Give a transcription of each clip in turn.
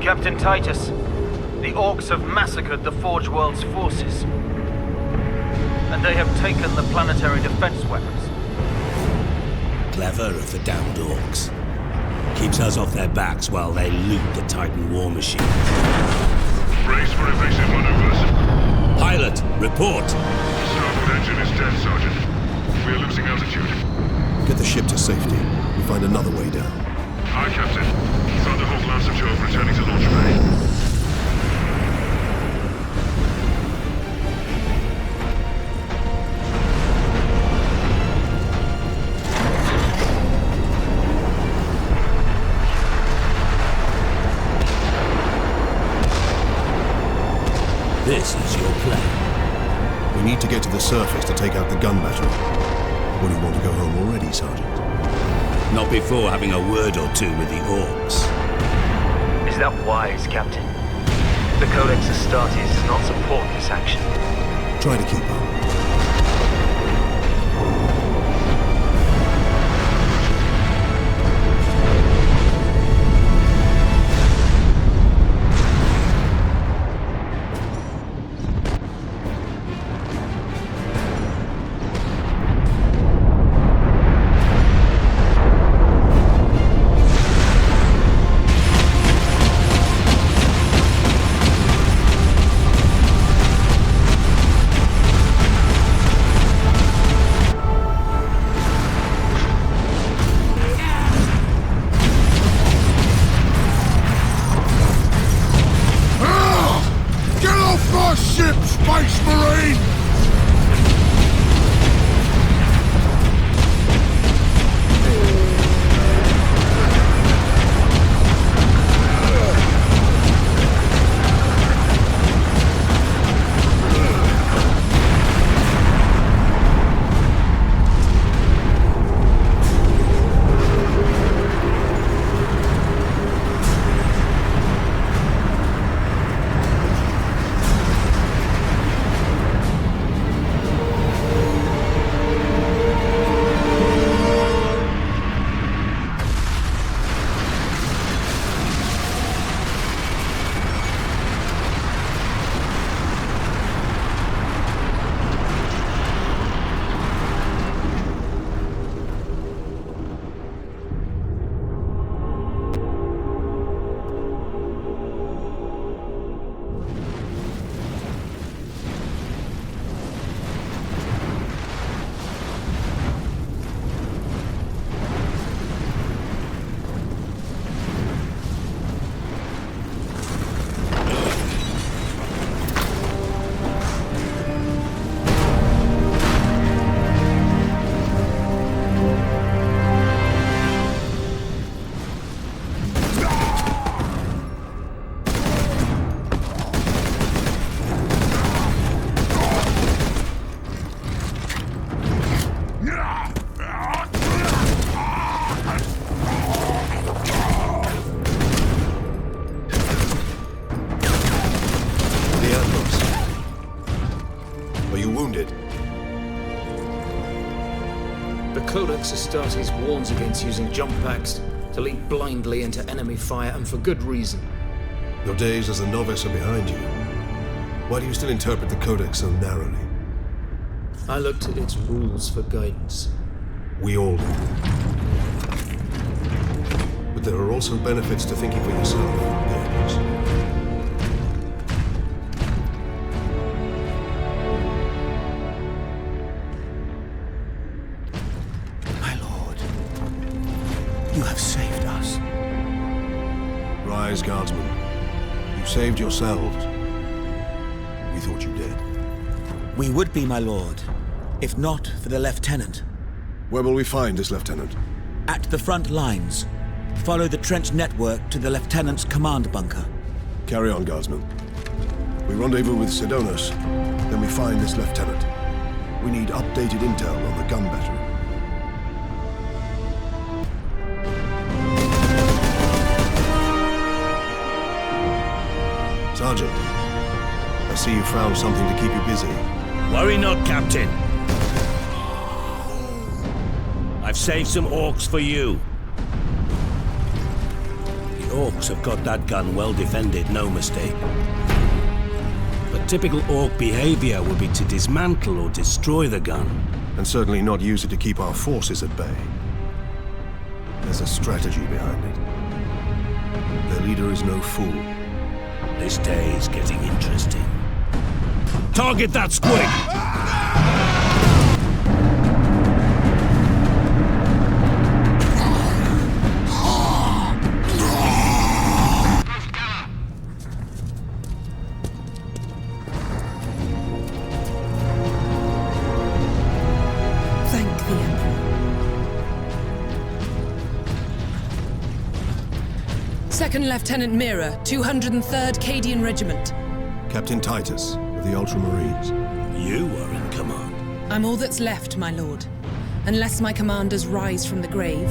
Captain Titus, the Orcs have massacred the Forge World's forces. And they have taken the planetary defense weapons. Clever of the damned Orcs. Keeps us off their backs while they loot the Titan war machine. Brace for evasive maneuvers. Pilot, report! Starboard engine is dead, Sergeant. We are losing altitude. Get the ship to safety. We'll find another way down. Aye, Captain. Thunderhawk Lancer Jove returning to launch bay. This is your plan. We need to get to the surface to take out the gun battery. Or do you want to go home already, Sergeant? Not before having a word or two with the Orcs. Is that wise, Captain? The Codex Astartes does not support this action. Try to keep up. Space Marine! Codex Astartes warns against using jump packs to leap blindly into enemy fire, and for good reason. Your days as a novice are behind you. Why do you still interpret the Codex so narrowly? I looked at its rules for guidance. We all do. But there are also benefits to thinking for yourself, Games. You have saved us. Rise, Guardsmen. You saved yourselves. We thought you dead. We would be, my lord, if not for the Lieutenant. Where will we find this Lieutenant? At the front lines. Follow the trench network to the Lieutenant's command bunker. Carry on, Guardsmen. We rendezvous with Sidonus, then we find this Lieutenant. We need updated intel on the gun battery. Sergeant, I see you found something to keep you busy. Worry not, Captain. I've saved some Orcs for you. The Orcs have got that gun well defended, no mistake. But typical Orc behavior would be to dismantle or destroy the gun. And certainly not use it to keep our forces at bay. There's a strategy behind it. Their leader is no fool. This day is getting interesting. Target that squig! Thank the Emperor. 2nd Lieutenant Mira, 203rd Cadian Regiment. Captain Titus of the Ultramarines. You are in command. I'm all that's left, my lord. Unless my commanders rise from the grave.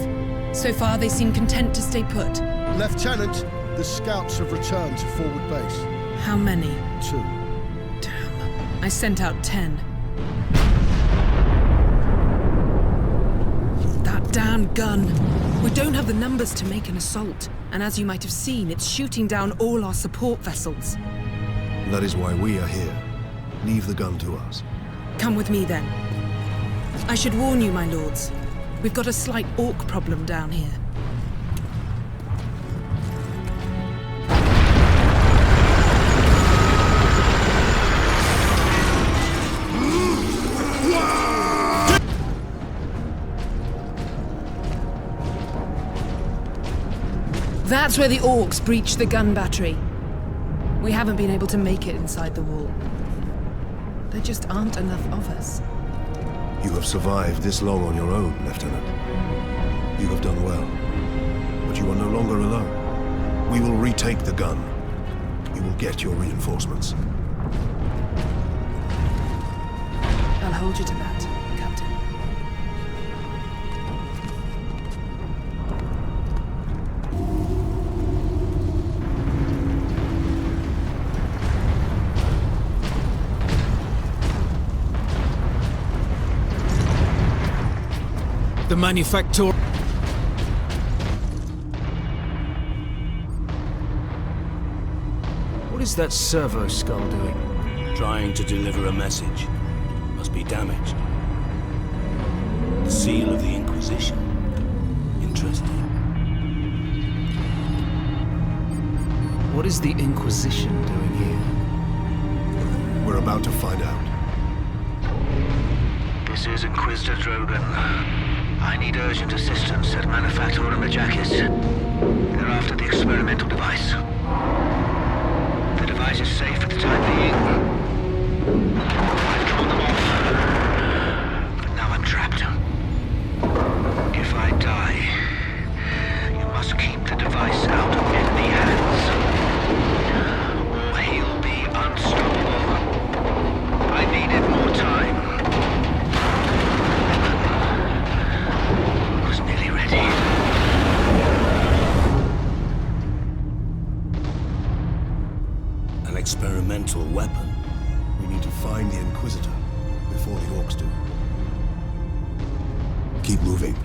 So far, they seem content to stay put. Lieutenant, the scouts have returned to forward base. How many? 2. Damn. I sent out 10. That damn gun. We don't have the numbers to make an assault. And as you might have seen, it's shooting down all our support vessels. That is why we are here. Leave the gun to us. Come with me, then. I should warn you, my lords. We've got a slight Orc problem down here. That's where the Orcs breached the gun battery. We haven't been able to make it inside the wall. There just aren't enough of us. You have survived this long on your own, Lieutenant. You have done well. But you are no longer alone. We will retake the gun. You will get your reinforcements. I'll hold you to that, Captain. The manufacturer. What is that servo skull doing? Trying to deliver a message. Must be damaged. The seal of the Inquisition. Interesting. What is the Inquisition doing here? We're about to find out. This is Inquisitor Drogan. I need urgent assistance at Manufactorum Ajakis. They're after the experimental device. The device is safe for the time being. I've drawn them off. But now I'm trapped. If I die, you must keep the device out of enemy hands. Or he'll be unstoppable. I needed more time. Nearly ready. An experimental weapon. We need to find the Inquisitor before the Orcs do. Keep moving.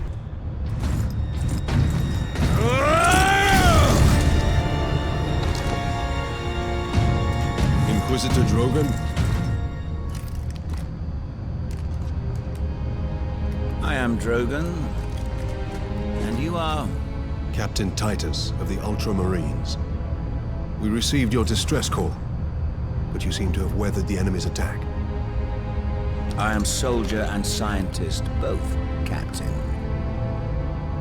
Inquisitor Drogan? I am Drogan. And you are? Captain Titus of the Ultramarines. We received your distress call, but you seem to have weathered the enemy's attack. I am soldier and scientist, both, Captain.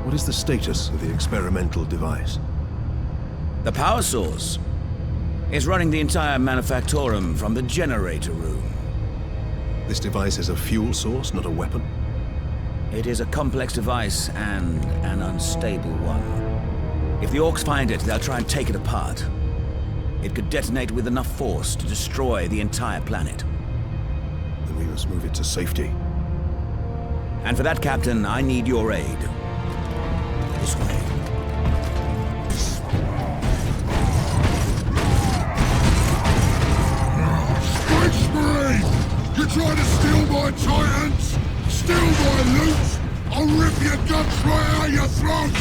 What is the status of the experimental device? The power source is running the entire Manufactorum from the generator room. This device is a fuel source, not a weapon? It is a complex device and an unstable one. If the Orcs find it, they'll try and take it apart. It could detonate with enough force to destroy the entire planet. Then we must move it to safety. And for that, Captain, I need your aid. This way. Space Marine! You trying to steal my Titans? Steal my loot? I'll rip your guts right out your throat!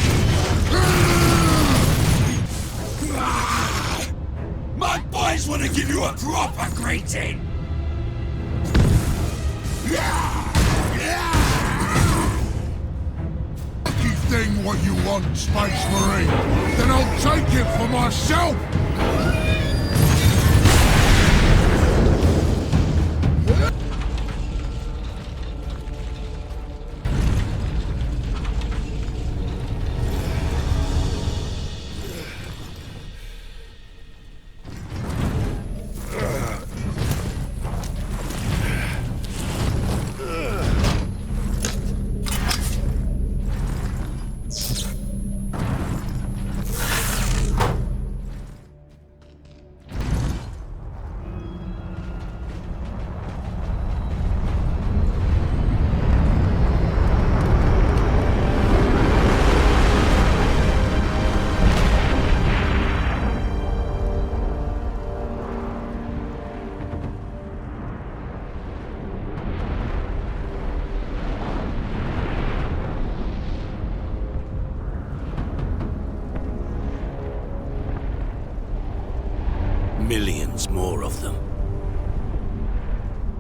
guys want to give you a proper greeting? Thing what you want, Space Marine, then I'll take it for myself! Millions more of them.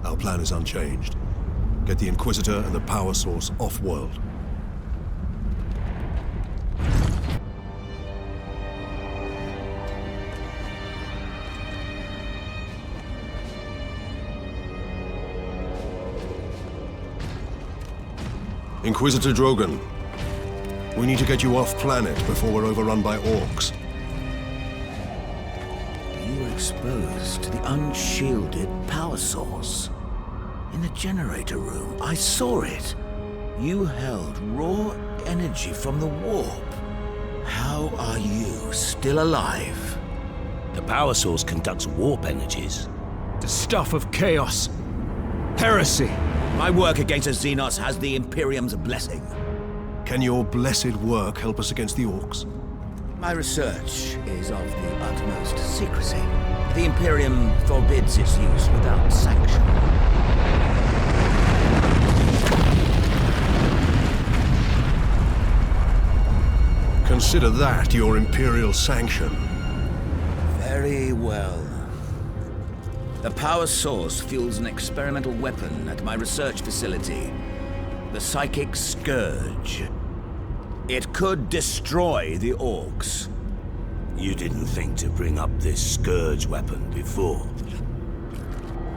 Our plan is unchanged. Get the Inquisitor and the power source off-world. Inquisitor Drogon, we need to get you off-planet before we're overrun by orcs. You were exposed to the unshielded power source. In the generator room, I saw it. You held raw energy from the warp. How are you still alive? The power source conducts warp energies. The stuff of chaos. Heresy. My work against the Xenos has the Imperium's blessing. Can your blessed work help us against the orcs? My research is of the utmost secrecy. The Imperium forbids its use without sanction. Consider that your Imperial sanction. Very well. The power source fuels an experimental weapon at my research facility. The Psychic Scourge. It could destroy the orcs. You didn't think to bring up this Scourge weapon before.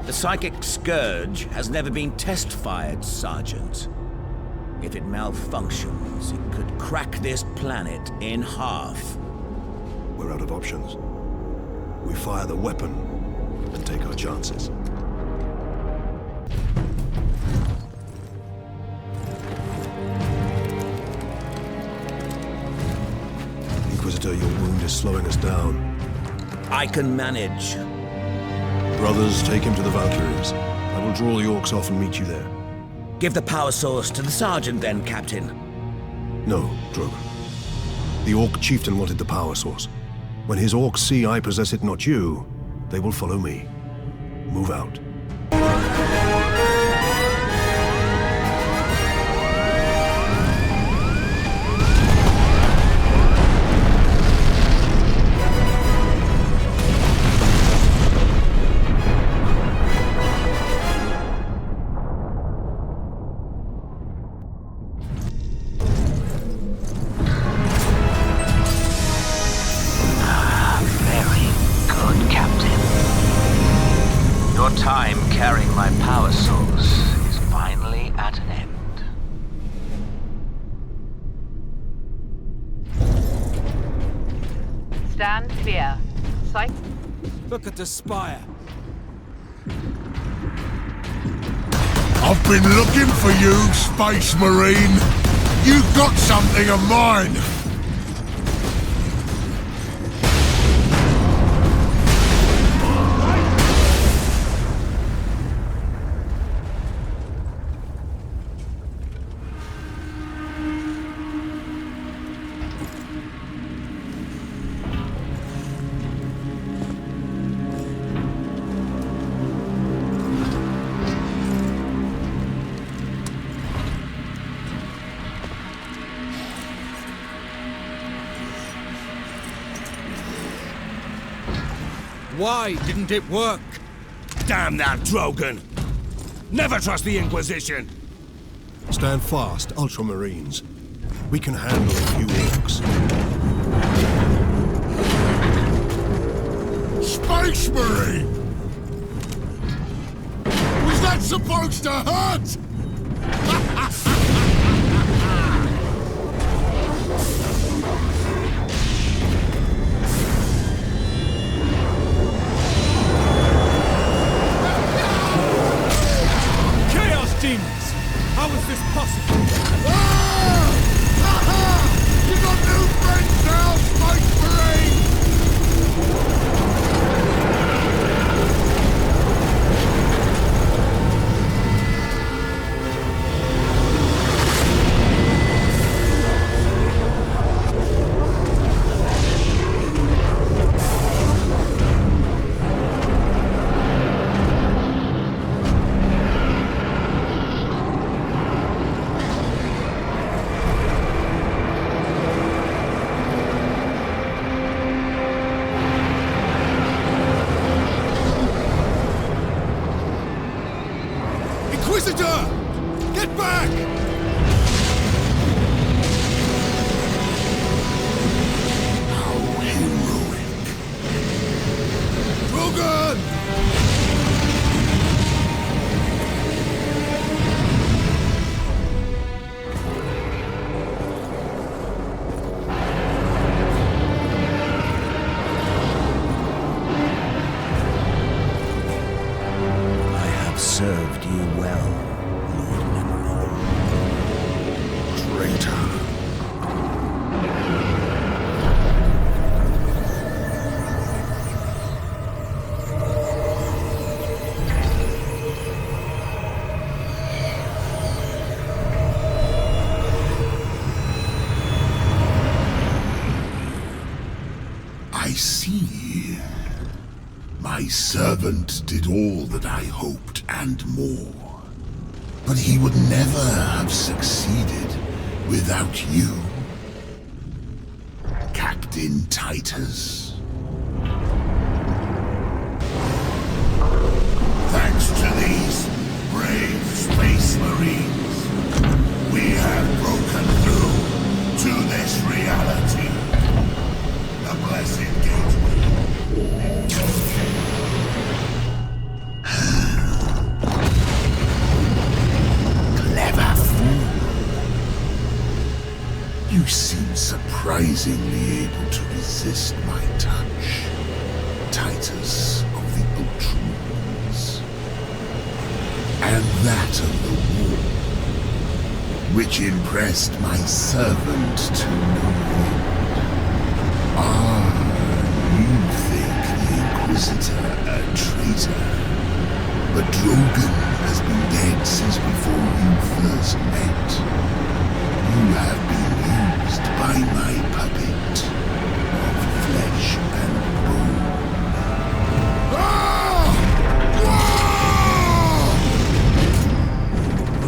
The Psychic Scourge has never been test-fired, Sergeant. If it malfunctions, it could crack this planet in half. We're out of options. We fire the weapon and take our chances. Inquisitor, your wound is slowing us down. I can manage. Brothers, take him to the Valkyries. I will draw the orcs off and meet you there. Give the power source to the Sergeant then, Captain. No, Drogon. The Orc Chieftain wanted the power source. When his orcs see I possess it, not you, they will follow me. Move out. Your time carrying my power source is finally at an end. Stand clear. Sight. Look at the spire. I've been looking for you, Space Marine. You've got something of mine. Why didn't it work? Damn that Drogon! Never trust the Inquisition! Stand fast, Ultramarines. We can handle a few orcs. Space Marine! Was that supposed to hurt? Chaos demons! How is this possible? You got new friends now, Space Marine! Inquisitor! Get back! How heroic. Drogon! I have served you well, Lord Nemeron. Traitor. I see. My servant did all that I hoped and more. But he would never have succeeded without you, Captain Titus. Thanks to these brave space marines, we have broken through to this reality. The blessed gateway. Clever fool. You seem surprisingly able to resist my touch, Titus of the Ultramarines. And that of the war, which impressed my servant to no end. You think the Inquisitor a traitor, but Drogon has been dead since before you first met. You have been used by my puppet of flesh and bone.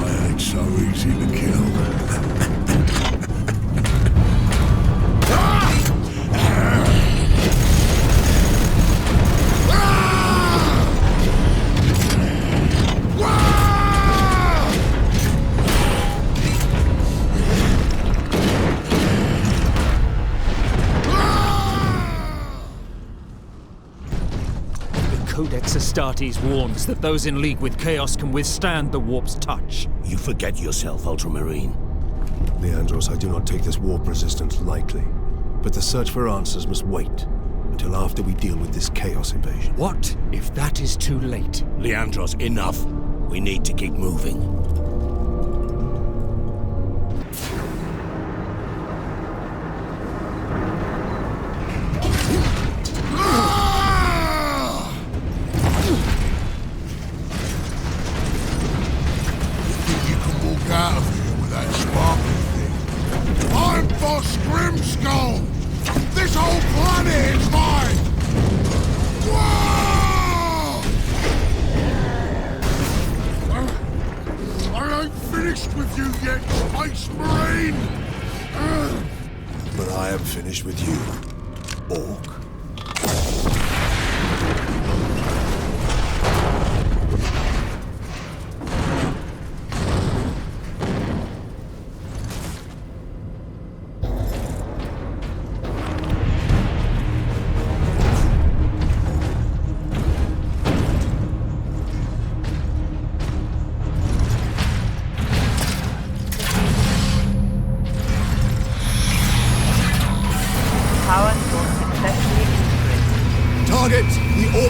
I ain't so easy to kill. Codex Astartes warns that those in league with Chaos can withstand the warp's touch. You forget yourself, Ultramarine. Leandros, I do not take this warp resistance lightly. But the search for answers must wait until after we deal with this Chaos invasion. What if that is too late? Leandros, enough. We need to keep moving. Out of here with that sparkly thing. I'm Boss Grimskull! This whole planet is mine! Whoa! I ain't finished with you yet, Space Marine! But I am finished with you, Orc.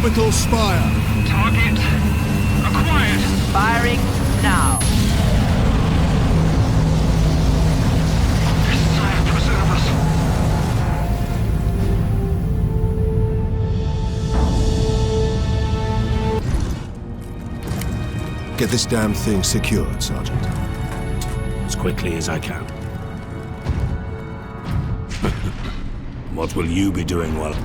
orbital spire. Target acquired. Firing now. Sire, preserve us. Get this damn thing secured, Sergeant. As quickly as I can. What will you be doing while...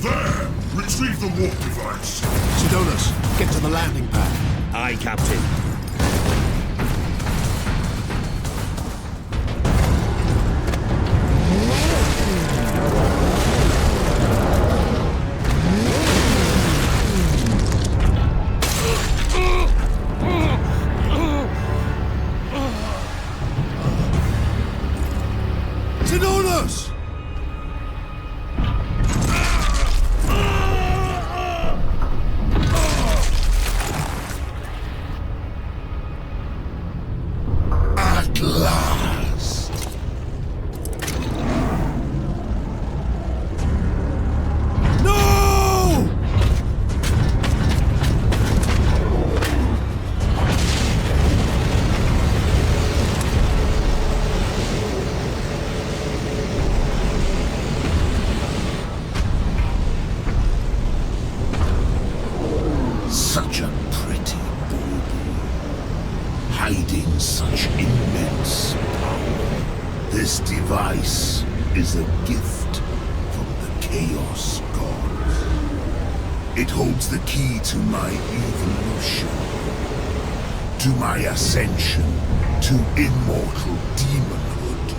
There! Retrieve the warp device. Sidonus, get to the landing pad. Aye, Captain. Sidonus! At last! No! Such a pretty bauble, hiding such immense power. This device is a gift from the Chaos Gods. It holds the key to my evolution, to my ascension to immortal demonhood.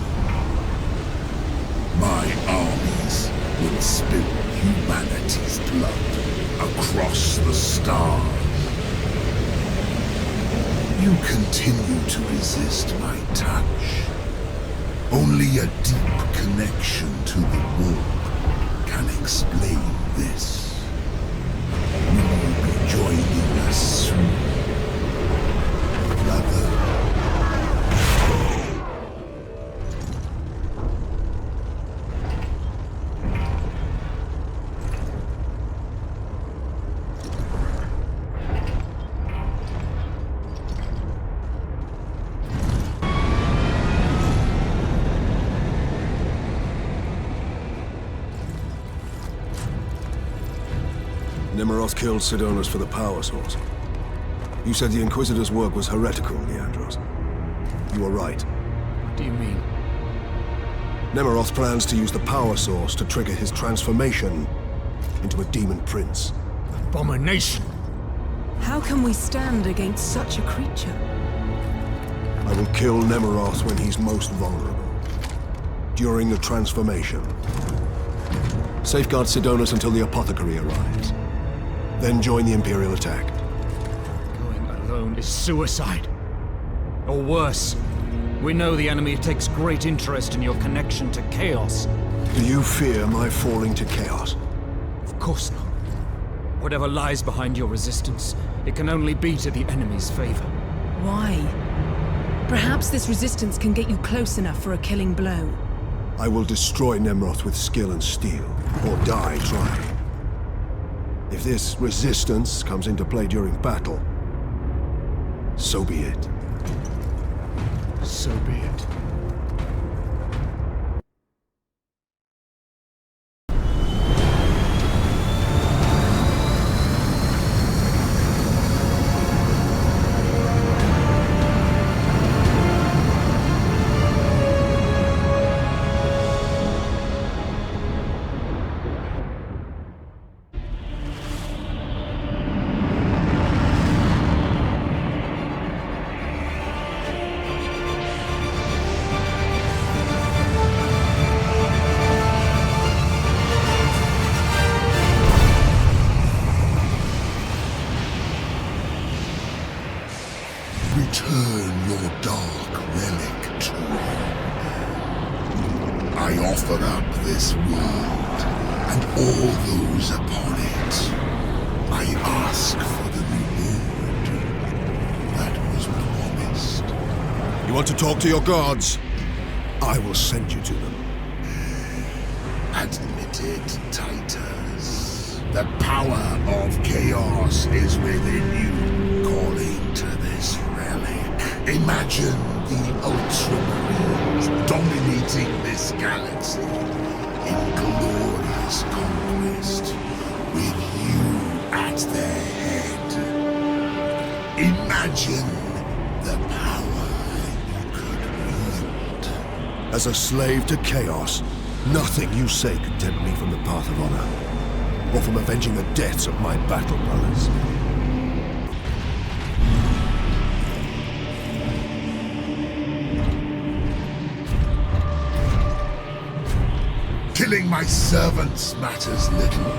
My armies will spill humanity's blood across the stars. You continue to resist my touch. Only a deep connection to the warp can explain this. Will you be joining us soon, brother? Nemeroth killed Sidonus for the power source. You said the Inquisitor's work was heretical, Leandros. You were right. What do you mean? Nemeroth plans to use the power source to trigger his transformation into a demon prince. Abomination! How can we stand against such a creature? I will kill Nemeroth when he's most vulnerable. During the transformation. Safeguard Sidonus until the apothecary arrives. Then join the Imperial attack. Going alone is suicide. Or worse, we know the enemy takes great interest in your connection to Chaos. Do you fear my falling to Chaos? Of course not. Whatever lies behind your resistance, it can only be to the enemy's favor. Why? Perhaps this resistance can get you close enough for a killing blow. I will destroy Nemeroth with skill and steel, or die trying. If this resistance comes into play during battle, so be it. So be it. Return your dark relic to me. I offer up this world and all those upon it. I ask for the reward that was promised. You want to talk to your gods? I will send you to them. Admitted. it, Titus. The power of chaos is within you, calling to this relic. Imagine the Ultramarines dominating this galaxy in glorious conquest, with you at their head. Imagine the power you could wield. As a slave to chaos, nothing you say could tempt me from the path of honor, or from avenging the deaths of my battle brothers. Killing my servants matters little.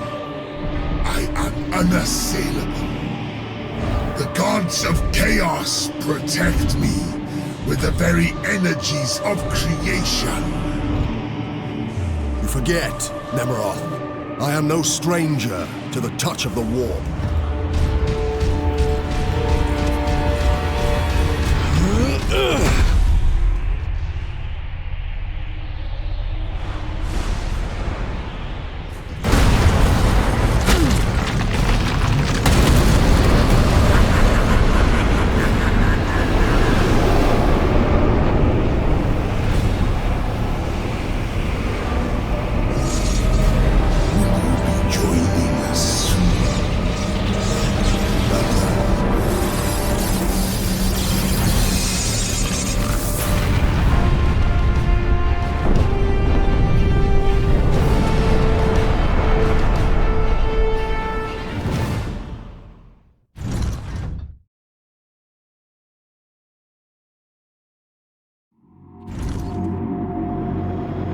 I am unassailable. The gods of chaos protect me with the very energies of creation. You forget, Nemeroth. I am no stranger to the touch of the warp.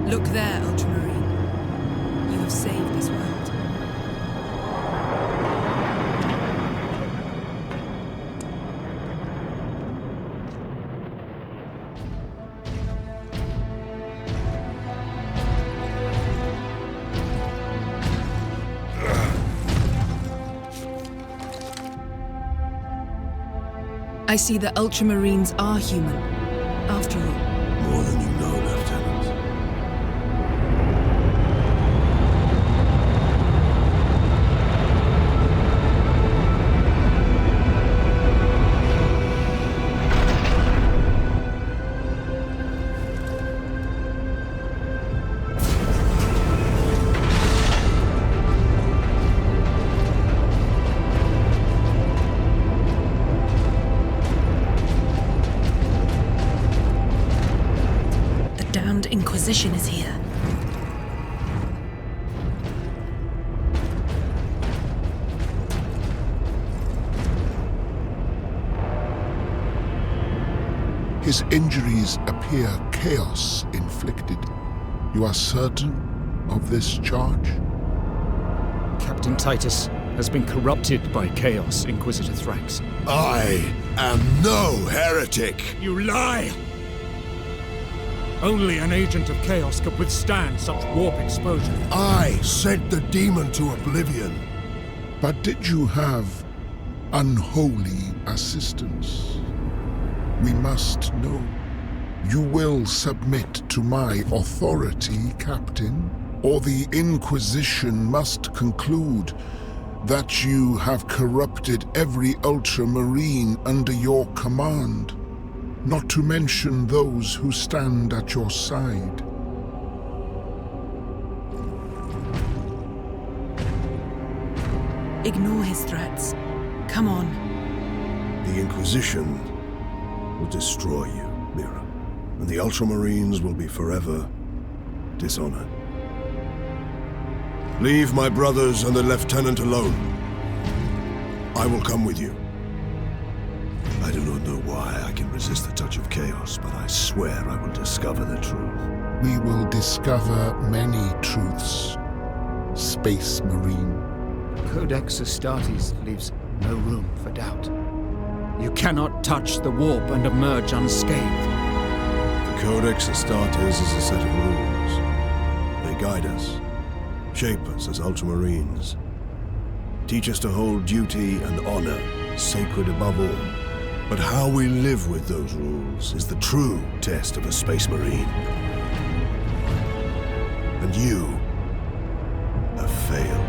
Look there, Ultramarine. You have saved this world. I see the Ultramarines are human, after all. More than you know, Lieutenant. Inquisition is here. His injuries appear chaos inflicted. You are certain of this charge? Captain Titus has been corrupted by chaos, Inquisitor Thrax. I am no heretic! You lie! Only an agent of chaos could withstand such warp exposure. I sent the demon to oblivion. But did you have unholy assistance? We must know. You will submit to my authority, Captain, or the Inquisition must conclude that you have corrupted every Ultramarine under your command. Not to mention those who stand at your side. Ignore his threats. Come on. The Inquisition will destroy you, Mira, and the Ultramarines will be forever dishonored. Leave my brothers and the Lieutenant alone. I will come with you. I do not know why I can resist the touch of chaos, but I swear I will discover the truth. We will discover many truths, Space Marine. Codex Astartes leaves no room for doubt. You cannot touch the warp and emerge unscathed. The Codex Astartes is a set of rules. They guide us, shape us as Ultramarines, teach us to hold duty and honor sacred above all. But how we live with those rules is the true test of a Space Marine. And you fail.